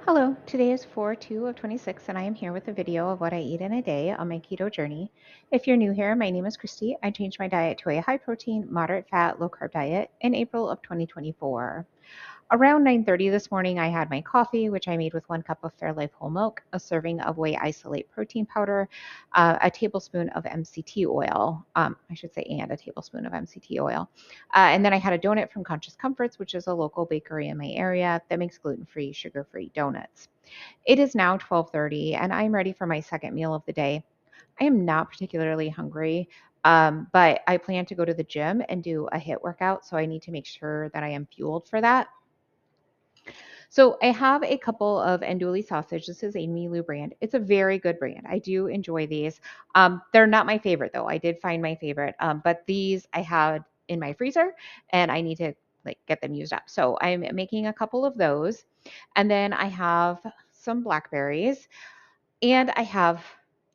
Hello, today is 4/2 of 26 and I am here with a video of what I eat in a day on my keto journey. If you're new here, my name is Christy. I changed my diet to a high protein, moderate fat, low carb diet in April of 2024. Around 9:30 this morning, I had my coffee, which I made with 1 cup of Fairlife whole milk, a serving of whey isolate protein powder, a tablespoon of MCT oil, I should say, and a tablespoon of MCT oil. And then I had a donut from Conscious Comforts, which is a local bakery in my area that makes gluten-free, sugar-free donuts. It is now 12:30, and I'm ready for my second meal of the day. I am not particularly hungry, but I plan to go to the gym and do a HIIT workout, so I need to make sure that I am fueled for that. So I have a couple of andouille sausage. This is a Milu brand. It's a very good brand. I do enjoy these. They're not my favorite though. I did find my favorite, but these I had in my freezer, and I need to get them used up. So I'm making a couple of those, and then I have some blackberries, and I have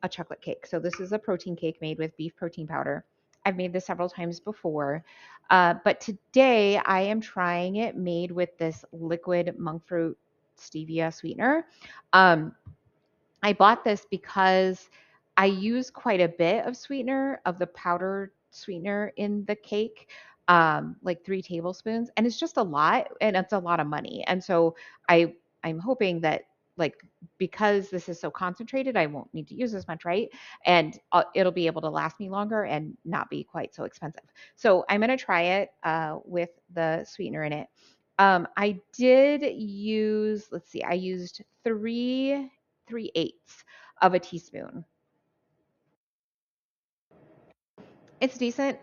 a chocolate cake. So this is a protein cake made with beef protein powder. I've made this several times before, but today I am trying it made with this liquid monk fruit stevia sweetener. Um, I bought this because I use quite a bit of sweetener, of the powdered sweetener in the cake, like 3 tablespoons, and it's just a lot, and it's a lot of money. And so I'm hoping that, like, because this is so concentrated, I won't need to use as much, right? And it'll be able to last me longer and not be quite so expensive. So I'm gonna try it with the sweetener in it. I did use, let's see, I used 3/8 of a teaspoon. It's decent,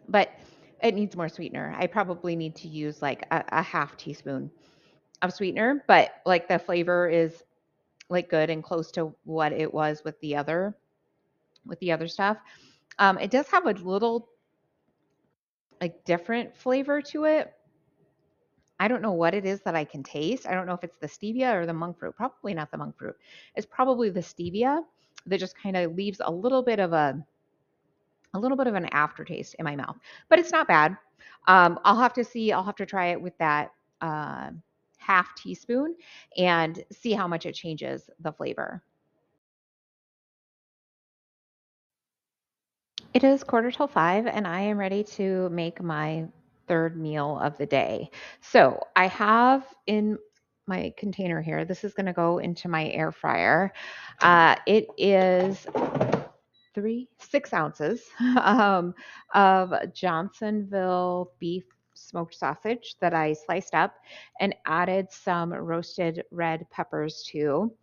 but it needs more sweetener. I probably need to use like a half teaspoon of sweetener, but like the flavor is like good and close to what it was with the other stuff. It does have a little like different flavor to it. I don't know what it is that I can taste. I don't know if it's the stevia or the monk fruit. Probably not the monk fruit. It's probably the stevia that just kind of leaves a little bit of an aftertaste in my mouth, but it's not bad. I'll have to see. I'll have to try it with that uh, half teaspoon and see how much it changes the flavor. It is 4:45, and I am ready to make my third meal of the day. So I have in my container here. This is going to go into my air fryer. It is 6 ounces of Johnsonville beef smoked sausage that I sliced up and added some roasted red peppers to.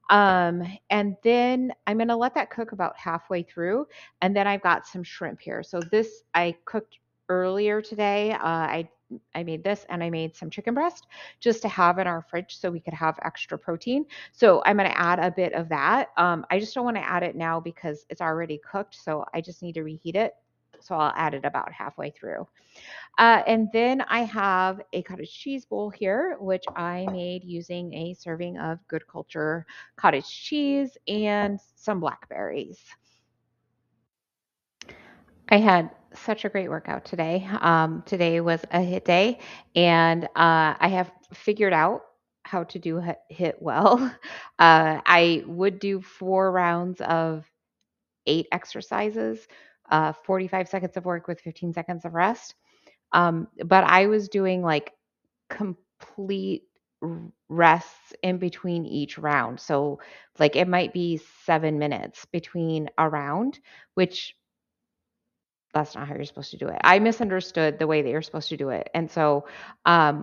And then I'm going to let that cook about halfway through. And then I've got some shrimp here. So this I cooked earlier today. I made this and I made some chicken breast just to have in our fridge so we could have extra protein. So I'm going to add a bit of that. I just don't want to add it now because it's already cooked. So I just need to reheat it. So I'll add it about halfway through. And then I have a cottage cheese bowl here, which I made using a serving of Good Culture cottage cheese and some blackberries. I had such a great workout today. Today was a hit day, and I have figured out how to do hit well. I would do 4 rounds of 8 exercises, 45 seconds of work with 15 seconds of rest. But I was doing like complete rests in between each round. So, like, it might be 7 minutes between a round, which that's not how you're supposed to do it. I misunderstood the way that you're supposed to do it. And so,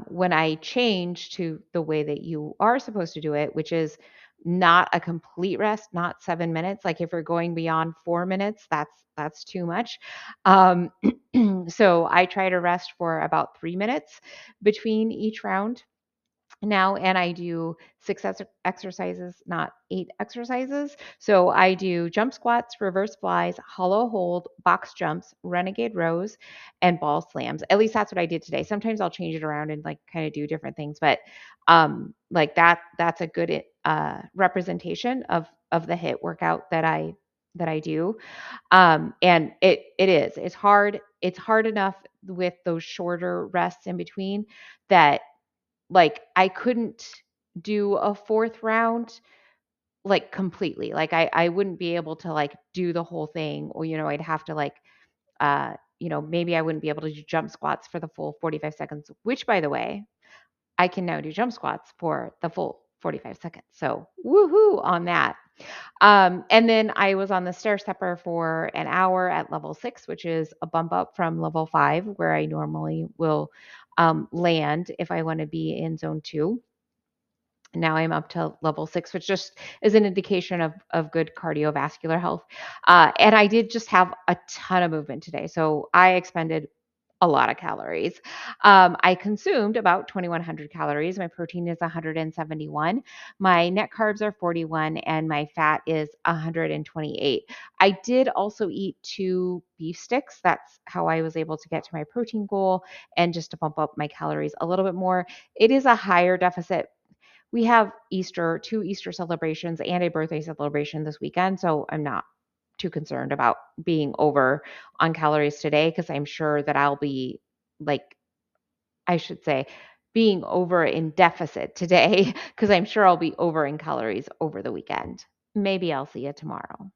when I changed to the way that you are supposed to do it, which is not a complete rest, not 7 minutes. Like if you're going beyond 4 minutes, that's too much. Um, so I try to rest for about 3 minutes between each round now, and I do exercises, not 8 exercises. So I do jump squats, reverse flies, hollow hold, box jumps, renegade rows, and ball slams. At least that's what I did today. Sometimes I'll change it around and like kind of do different things, but like that's a good representation of the HIIT workout that I do. And it's hard enough with those shorter rests in between that like I couldn't do a fourth round like completely. Like I wouldn't be able to like do the whole thing, or I'd have to like maybe I wouldn't be able to do jump squats for the full 45 seconds, which by the way, I can now do jump squats for the full 45 seconds. So woohoo on that. And then I was on the stair stepper for an hour at level 6, which is a bump up from level 5, where I normally will land if I want to be in zone 2. Now I'm up to level 6, which just is an indication of good cardiovascular health. And I did just have a ton of movement today. So I expended a lot of calories. I consumed about 2,100 calories. My protein is 171. My net carbs are 41, and my fat is 128. I did also eat 2 beef sticks. That's how I was able to get to my protein goal and just to bump up my calories a little bit more. It is a higher deficit. We have Easter, 2 Easter celebrations and a birthday celebration this weekend, so I'm not too concerned about being over on calories today, because I'm sure that I'll be like, I should say, being over in deficit today, because I'm sure I'll be over in calories over the weekend. Maybe I'll see you tomorrow.